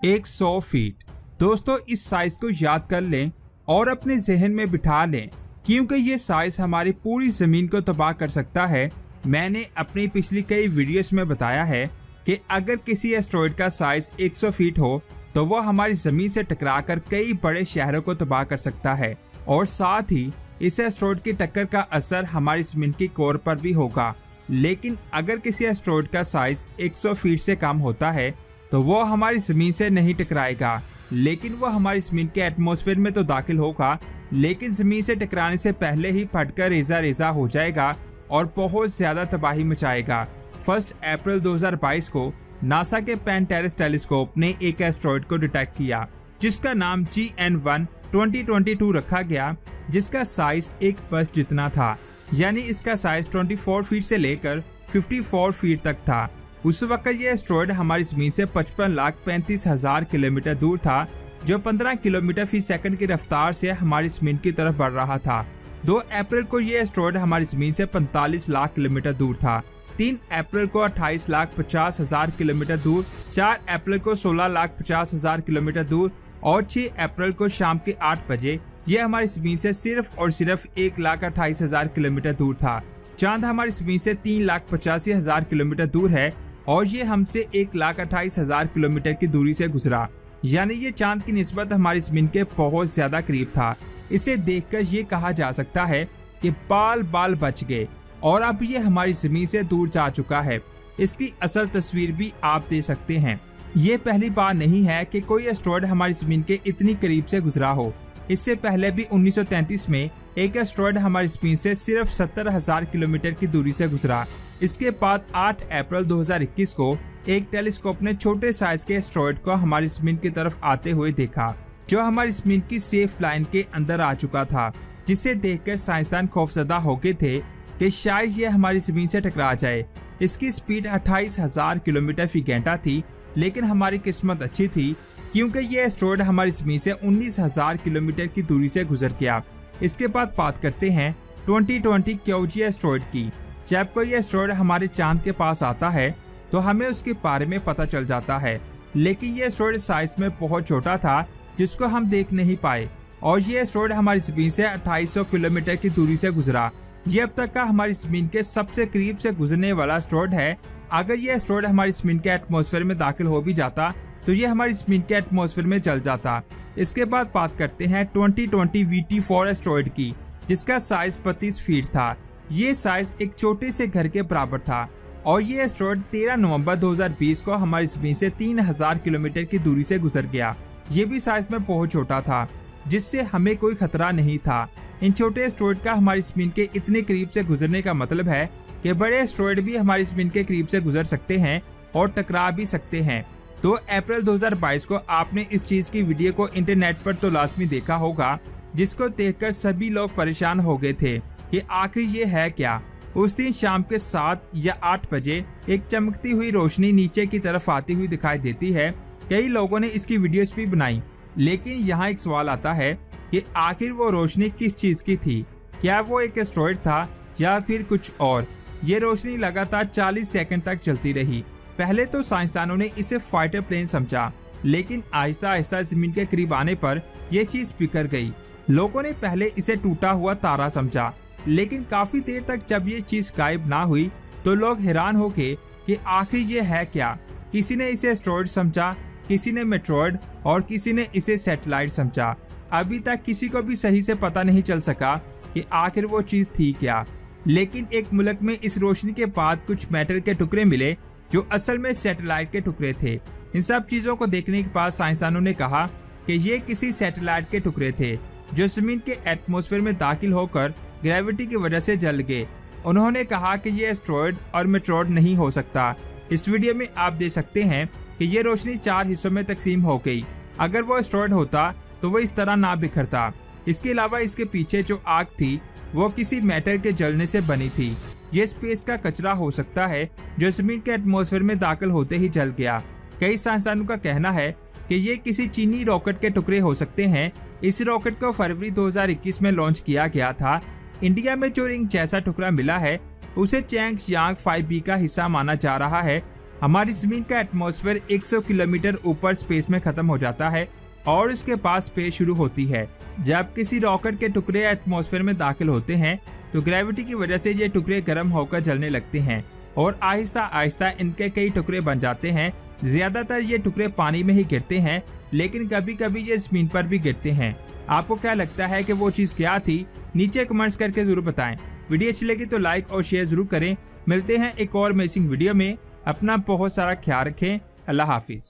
100 feet. दोस्तों, इस size को याद कर लें और अपने जहन में बिठा लें, क्योंकि ये साइज हमारी पूरी जमीन को तबाह कर सकता है। मैंने अपनी पिछली कई वीडियोस में बताया है कि अगर किसी एस्टेरॉयड का साइज 100 फीट हो तो वो हमारी जमीन से टकराकर कई बड़े शहरों को तबाह कर सकता है, और साथ ही इस एस्टेरॉयड की टक्कर का असर हमारी जमीन की कोर पर भी होगा। लेकिन अगर किसी एस्टेरॉयड का साइज 100 फीट से कम होता है तो वो हमारी जमीन से नहीं टकराएगा, लेकिन वो हमारी जमीन के एटमॉस्फेयर में तो दाखिल होगा, लेकिन जमीन से टकराने से पहले ही फटकर रेजा रेजा हो जाएगा और बहुत ज्यादा तबाही मचाएगा। 1 अप्रैल 2022 को नासा के पेंटेरस टेलीस्कोप ने एक एस्टेरॉयड को डिटेक्ट किया जिसका नाम GN1 2022 रखा गया, जिसका साइज एक बस जितना था, यानी इसका साइज 24 फीट से लेकर 54 फीट तक था। उस वक्त ये एस्टेरॉयड हमारी जमीन से 55,35,000 किलोमीटर दूर था, जो 15 किलोमीटर फी सेकंड की रफ्तार से हमारी जमीन की तरफ बढ़ रहा था। 2 अप्रैल को ये एस्टेरॉयड हमारी जमीन से 45 लाख किलोमीटर दूर था। 3 अप्रैल को 28,50,000 किलोमीटर दूर, 4 अप्रैल को 16,50,000 किलोमीटर दूर और 6 अप्रैल को शाम के 8 बजे ये हमारी जमीन से सिर्फ और सिर्फ 1,28,000 किलोमीटर दूर था। चांद हमारी जमीन से 3,85,000 किलोमीटर दूर है और ये हमसे 1,28,000 किलोमीटर की दूरी से गुजरा, यानी ये चांद की निस्बत हमारी जमीन के बहुत ज्यादा करीब था। इसे देखकर ये कहा जा सकता है कि बाल बाल बच गए और अब ये हमारी जमीन से दूर जा चुका है। इसकी असल तस्वीर भी आप दे सकते हैं। ये पहली बार नहीं है कि कोई एस्टेरॉयड हमारी जमीन के इतनी करीब से गुजरा हो। इससे पहले भी 1933 में एक एस्टेरॉयड हमारी जमीन से सिर्फ 70,000 किलोमीटर की दूरी से गुजरा। इसके बाद 8 अप्रैल 2021 को एक टेलीस्कोप ने छोटे साइज के एस्टेरॉयड को हमारी जमीन की तरफ आते हुए देखा, जो हमारी जमीन की सेफ लाइन के अंदर आ चुका था, जिसे देखकर साइंसदान खौफजदा हो गए थे कि शायद ये हमारी जमीन से टकरा जाए। इसकी स्पीड 28,000 किलोमीटर फी घंटा थी, लेकिन हमारी किस्मत अच्छी थी क्योंकि ये एस्टेरॉयड हमारी जमीन से 19,000 किलोमीटर की दूरी से गुजर गया। इसके बाद बात करते हैं 2020 क्यूजी एस्टेरॉयड की। जब कोई एस्टेरॉयड हमारे चांद के पास आता है तो हमें उसके बारे में पता चल जाता है, लेकिन ये एस्टेरॉयड साइज में बहुत छोटा था जिसको हम देख नहीं पाए, और ये एस्टेरॉयड हमारी जमीन से 2800 किलोमीटर की दूरी से गुजरा। ये अब तक का हमारी जमीन के सबसे करीब से गुजरने वाला एस्टेरॉयड है। अगर ये एस्टेरॉयड हमारी जमीन के एटमॉस्फेयर में दाखिल हो भी जाता तो ये हमारी जमीन के एटमॉस्फेयर में चल जाता। इसके बाद बात करते हैं 2020 VT4 एस्टेरॉयड की, जिसका साइज 32 फीट था। ये साइज एक छोटे से घर के बराबर था और ये एस्टेरॉयड 13 नवंबर 2020 को हमारी जमीन से 3,000 किलोमीटर की दूरी से गुजर गया। ये भी साइज में बहुत छोटा था, जिससे हमें कोई खतरा नहीं था। इन छोटे एस्टेरॉयड का हमारी जमीन के इतने करीब से गुजरने का मतलब है कि बड़े एस्टेरॉयड भी हमारी जमीन के करीब से गुजर सकते हैं और टकरा भी सकते हैं। 2 अप्रैल 2022 को आपने इस चीज की वीडियो को इंटरनेट पर तो लाजमी देखा होगा, जिसको देखकर सभी लोग परेशान हो गए थे कि आखिर ये है क्या। उस दिन शाम के 7 या 8 बजे एक चमकती हुई रोशनी नीचे की तरफ आती हुई दिखाई देती है। कई लोगों ने इसकी वीडियोस भी बनाई, लेकिन यहाँ एक सवाल आता है कि आखिर वो रोशनी किस चीज की थी? क्या वो एक एस्टेरॉयड था या फिर कुछ और? ये रोशनी लगातार 40 सेकंड तक चलती रही। पहले तो साइंसदानों ने इसे फाइटर प्लेन समझा, लेकिन आहिस्ता आहिस्ता जमीन के करीब आने पर यह चीज बिखर गई। लोगों ने पहले इसे टूटा हुआ तारा समझा, लेकिन काफी देर तक जब ये चीज गायब ना हुई तो लोग हैरान हो गए कि आखिर ये है क्या। किसी ने इसे एस्टेरॉयड समझा, किसी ने मेट्रॉयड और किसी ने इसे सैटेलाइट समझा। अभी तक किसी को भी सही से पता नहीं चल सका कि आखिर वो चीज थी क्या। लेकिन एक मुल्क में इस रोशनी के बाद कुछ मेटल के टुकड़े मिले जो असल में सैटेलाइट के टुकड़े थे। इन सब चीजों को देखने के बाद साइंसदानों ने कहा कि ये किसी सैटेलाइट के टुकड़े थे जो जमीन के एटमॉस्फेयर में दाखिल होकर ग्रेविटी की वजह से जल गए। उन्होंने कहा कि ये एस्टेरॉयड और मेट्रॉयड नहीं हो सकता। इस वीडियो में आप देख सकते हैं कि ये रोशनी 4 हिस्सों में तकसीम हो गई। अगर वो एस्टेरॉयड होता तो वो इस तरह ना बिखरता। इसके अलावा इसके पीछे जो आग थी वो किसी मेटल के जलने से बनी थी। ये स्पेस का कचरा हो सकता है जो जमीन के एटमॉस्फेयर में दाखिल होते ही जल गया। कई साइंसदानों का कहना है कि ये किसी चीनी रॉकेट के टुकड़े हो सकते हैं। इस रॉकेट को फरवरी 2021 में लॉन्च किया गया था। इंडिया में जो रिंग जैसा टुकड़ा मिला है उसे चैंग यांग 5B का हिस्सा माना जा रहा है। हमारी जमीन का एटमॉस्फेयर 100 किलोमीटर ऊपर स्पेस में खत्म हो जाता है और इसके पास स्पेस शुरू होती है। जब किसी रॉकेट के टुकड़े एटमॉस्फेयर में दाखिल होते हैं तो ग्रेविटी की वजह से ये टुकड़े गर्म होकर जलने लगते हैं और आहिस्ता आहिस्ता इनके कई टुकड़े बन जाते हैं। ज्यादातर ये टुकड़े पानी में ही गिरते हैं, लेकिन कभी कभी ये जमीन पर भी गिरते हैं। आपको क्या लगता है कि वो चीज क्या थी? नीचे कमेंट्स करके जरूर बताएं। वीडियो अच्छी लगी तो लाइक और शेयर जरूर करें। मिलते हैं एक और अमेजिंग वीडियो में। अपना बहुत सारा ख्याल रखें। अल्लाह हाफिज।